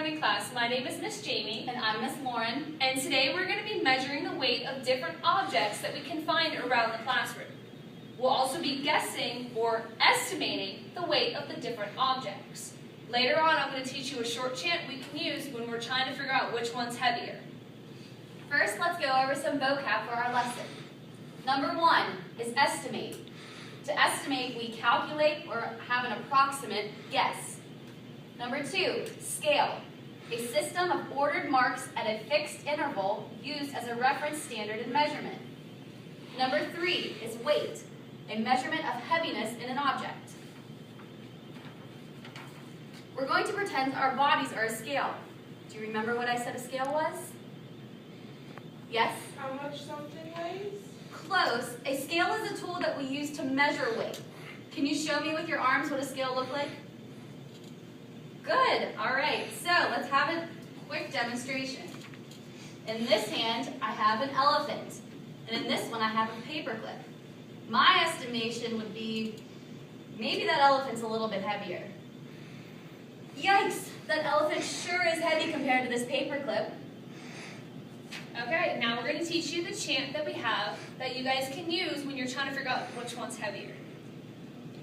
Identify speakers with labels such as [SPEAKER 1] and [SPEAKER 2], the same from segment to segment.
[SPEAKER 1] morning, class. My name is Miss Jamie.
[SPEAKER 2] And I'm Miss Lauren.
[SPEAKER 1] And today we're going to be measuring the weight of different objects that we can find around the classroom. We'll also be guessing or estimating the weight of the different objects. Later on, I'm going to teach you a short chant we can use when we're trying to figure out which one's heavier.
[SPEAKER 2] First, let's go over some vocab for our lesson. Number 1 is estimate. To estimate, we calculate or have an approximate guess. Number 2, scale. A system of ordered marks at a fixed interval used as a reference standard in measurement. Number 3 is weight, a measurement of heaviness in an object. We're going to pretend our bodies are a scale. Do you remember what I said a scale was? Yes?
[SPEAKER 3] How much something weighs?
[SPEAKER 2] Close. A scale is a tool that we use to measure weight. Can you show me with your arms what a scale looks like? Good. All right. So let's have a quick demonstration. In this hand, I have an elephant. And in this one, I have a paperclip. My estimation would be maybe that elephant's a little bit heavier. Yikes! That elephant sure is heavy compared to this paperclip.
[SPEAKER 1] Okay, now we're going to teach you the chant that we have that you guys can use when you're trying to figure out which one's heavier.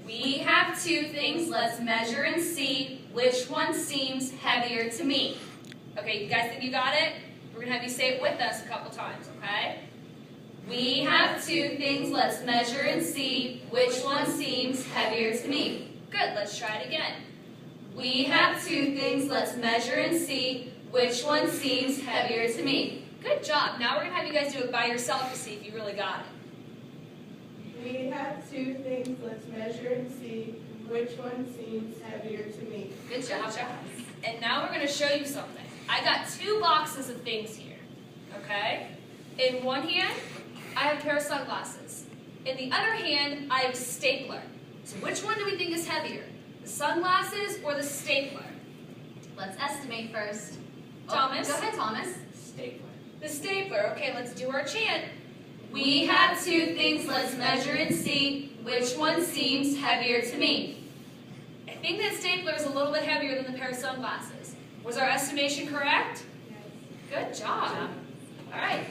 [SPEAKER 2] We have two things, let's measure and see which one seems heavier to me.
[SPEAKER 1] Okay, you guys think you got it? We're going to have you say it with us a couple times, okay?
[SPEAKER 2] We have two things, let's measure and see which one seems heavier to me.
[SPEAKER 1] Good, let's try it again.
[SPEAKER 2] We have two things, let's measure and see which one seems heavier to me.
[SPEAKER 1] Good job. Now we're going to have you guys do it by yourself to see if you really got it.
[SPEAKER 3] We have two things, let's measure and see which one seems heavier to me.
[SPEAKER 2] Good job, guys.
[SPEAKER 1] And now we're going to show you something. I got two boxes of things here, okay? In one hand, I have a pair of sunglasses. In the other hand, I have a stapler. So which one do we think is heavier? The sunglasses or the stapler?
[SPEAKER 2] Let's estimate first.
[SPEAKER 1] Thomas?
[SPEAKER 2] Go ahead, Thomas.
[SPEAKER 3] Stapler.
[SPEAKER 1] The stapler. Okay, let's do our chant.
[SPEAKER 2] We have two things, let's measure and see which one seems heavier to me.
[SPEAKER 1] I think that stapler is a little bit heavier than the pair of sunglasses. Was our estimation correct?
[SPEAKER 3] Yes.
[SPEAKER 1] Good job. All right.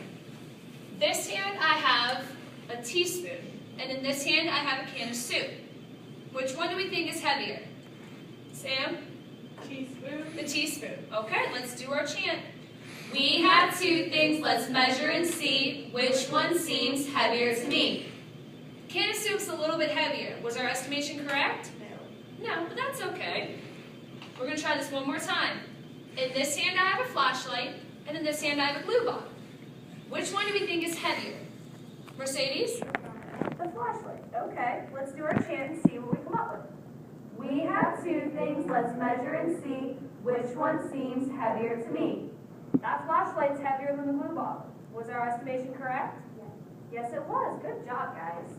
[SPEAKER 1] This hand I have a teaspoon, and in this hand I have a can of soup. Which one do we think is heavier? Sam?
[SPEAKER 3] Teaspoon.
[SPEAKER 1] The teaspoon. Okay, let's do our chant.
[SPEAKER 2] We have two things, let's measure and see which one seems heavier to me.
[SPEAKER 1] Can of soup's a little bit heavier. Was our estimation correct?
[SPEAKER 3] No.
[SPEAKER 1] No, but that's okay. We're going to try this one more time. In this hand I have a flashlight, and in this hand I have a glue bomb. Which one do we think is heavier? Mercedes?
[SPEAKER 2] The flashlight. Okay, let's do our chant and see what we come up with. We have two things, let's measure and see which one seems heavier to me. That flashlight's heavier than the glue bomb. Was our estimation correct? Yes. Yes, it was. Good job, guys.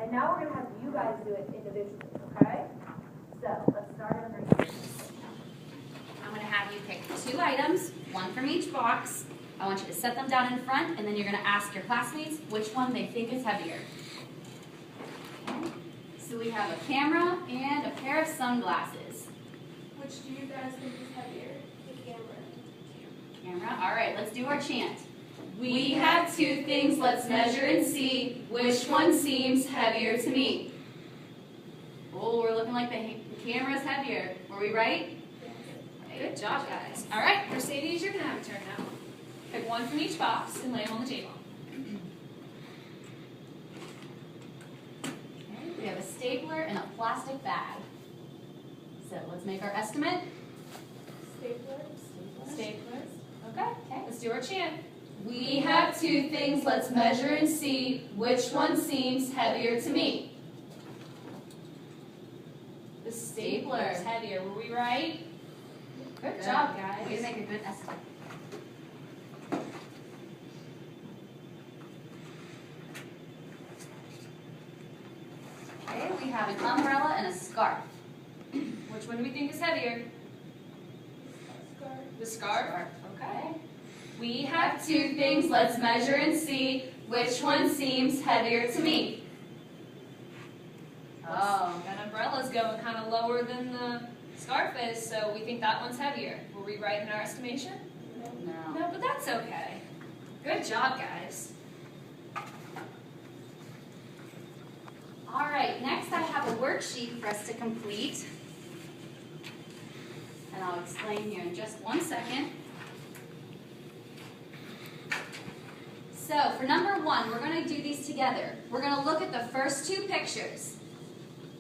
[SPEAKER 2] And now we're going to have you guys do it individually, okay? So, let's start over here. I'm going to have you pick two items, one from each box. I want you to set them down in front, and then you're going to ask your classmates which one they think is heavier. Okay. So we have a camera and a pair of sunglasses.
[SPEAKER 3] Which do you guys think is heavier? The camera.
[SPEAKER 2] Camera. All right, let's do our chant. We have two things, let's measure and see which one seems heavier to me. Oh, we're looking like the camera's heavier. Were we right?
[SPEAKER 3] Yes.
[SPEAKER 1] Good job, guys. All right, Mercedes, you're going to have a turn now. Pick one from each box and lay them on the table.
[SPEAKER 2] Okay, we have a stapler and a plastic bag. So let's make our estimate.
[SPEAKER 3] Stapler.
[SPEAKER 1] Staplers. Okay, let's do our chant.
[SPEAKER 2] We have two things, let's measure and see which one seems heavier to me.
[SPEAKER 1] The stapler is heavier. Were we right?
[SPEAKER 2] Good job, guys. Way to make a good estimate. Okay, we have an umbrella and a scarf.
[SPEAKER 1] Which one do we think is heavier?
[SPEAKER 3] Scarf.
[SPEAKER 1] The scarf? Okay.
[SPEAKER 2] We have two things, let's measure and see which one seems heavier to me.
[SPEAKER 1] Oh, that umbrella's going kind of lower than the Scarf is, so we think that one's heavier. Were we right in our estimation?
[SPEAKER 2] No.
[SPEAKER 1] No, but that's okay. Good job, guys.
[SPEAKER 2] All right, next I have a worksheet for us to complete. And I'll explain here in just 1 second. So for number 1, we're going to do these together. We're going to look at the first 2 pictures.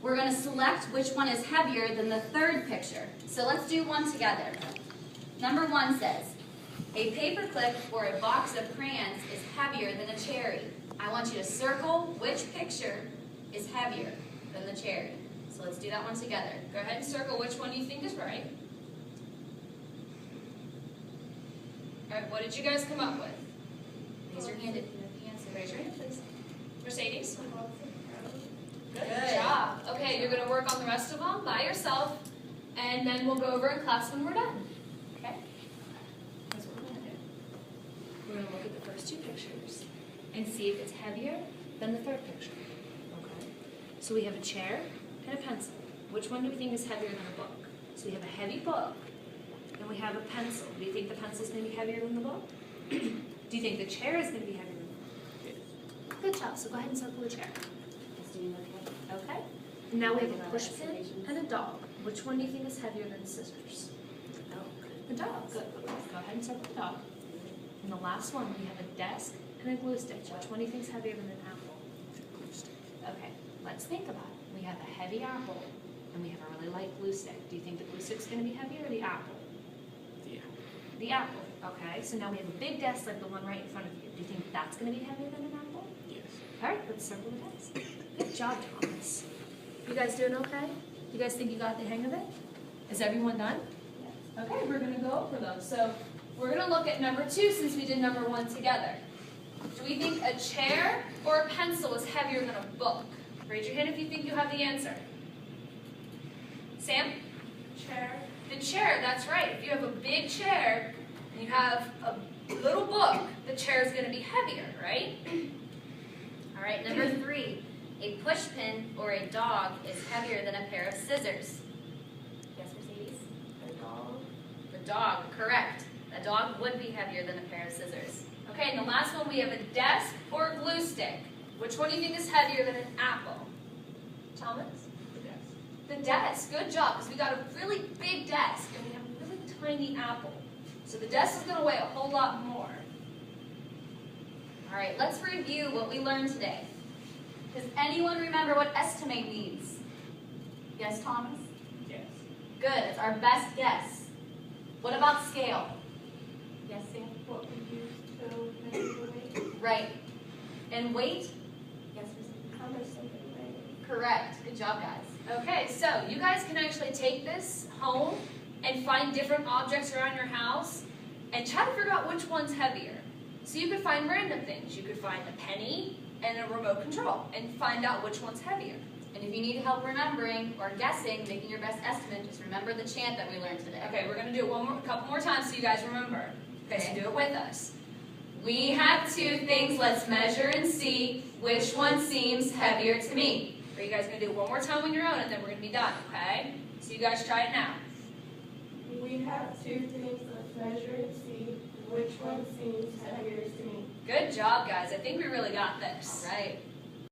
[SPEAKER 2] We're going to select which one is heavier than the third picture. So let's do one together. Number 1 says, a paperclip or a box of crayons is heavier than a cherry. I want you to circle which picture is heavier than the cherry. So let's do that one together.
[SPEAKER 1] Go ahead and circle which one you think is right. All right, what did you guys come up with?
[SPEAKER 2] Raise your hand if you know the answer.
[SPEAKER 1] Raise your hand, please. Mercedes? Good
[SPEAKER 2] Good.
[SPEAKER 1] job. Okay, you're going to work on the rest of them by yourself, and then we'll go over in class when we're done. Okay? That's what we're going to do. We're going to look at the first 2 pictures and see if it's heavier than the third picture. Okay? So we have a chair and a pencil. Which one do we think is heavier than a book? So we have a heavy book, and we have a pencil. Do you think the pencil is going to be heavier than the book? Do you think the chair is going to be heavier than the book? Yes. Good job. So go ahead and circle the chair. Okay. And now we have a pushpin and a dog. Which one do you think is heavier than the scissors? The dog. Good. Go ahead and circle the dog. And the last one, we have a desk and a glue stick. Which one do you think is heavier than an apple? Glue stick. Okay. Let's think about it. We have a heavy apple and we have a really light glue stick. Do you think the glue stick's going to be heavier or the apple? The apple. The apple. Okay. So now we have a big desk like the one right in front of you. Do you think that's going to be heavier than an apple? Yes. All right. Let's circle the desk. Good job, Thomas. You guys doing okay? You guys think you got the hang of it? Is everyone done? Yes. Okay, we're going to go over those. So we're going to look at number 2 since we did number 1 together. Do we think a chair or a pencil is heavier than a book? Raise your hand if you think you have the answer. Sam?
[SPEAKER 3] Chair.
[SPEAKER 1] The chair, that's right. If you have a big chair and you have a little book, the chair is going to be heavier, right?
[SPEAKER 2] All right, number 3. A pushpin or a dog is heavier than a pair of scissors. Yes, Mercedes?
[SPEAKER 3] A dog.
[SPEAKER 2] The dog, correct. A dog would be heavier than a pair of scissors.
[SPEAKER 1] Okay, and the last one we have a desk or a glue stick. Which one do you think is heavier than an apple? Thomas?
[SPEAKER 3] The desk.
[SPEAKER 1] The desk, good job, because we got a really big desk and we have a really tiny apple. So the desk is going to weigh a whole lot more.
[SPEAKER 2] All right, let's review what we learned today. Does anyone remember what estimate means? Yes, Thomas?
[SPEAKER 3] Yes.
[SPEAKER 2] Good, it's our best guess. What about scale? Yes, Sam?
[SPEAKER 3] What we use to measure the weight.
[SPEAKER 2] Right. And weight? Yes, Mercedes?
[SPEAKER 3] How much something weighs.
[SPEAKER 2] Correct. Good job, guys.
[SPEAKER 1] Okay, so you guys can actually take this home and find different objects around your house and try to figure out which one's heavier. So you could find random things. You could find a penny and a remote control and find out which one's heavier.
[SPEAKER 2] And if you need help remembering or guessing, making your best estimate, just remember the chant that we learned today.
[SPEAKER 1] Okay, we're going to do it a couple more times so you guys remember. Okay, so do it with us. We have 2 things, let's measure and see which one seems heavier to me. Are you guys going to do it one more time on your own and then we're going to be done, okay? So you guys try it now.
[SPEAKER 3] We have 2 things, let's measure and see which one seems heavier to me.
[SPEAKER 1] Good job, guys. I think we really got this.
[SPEAKER 2] All right.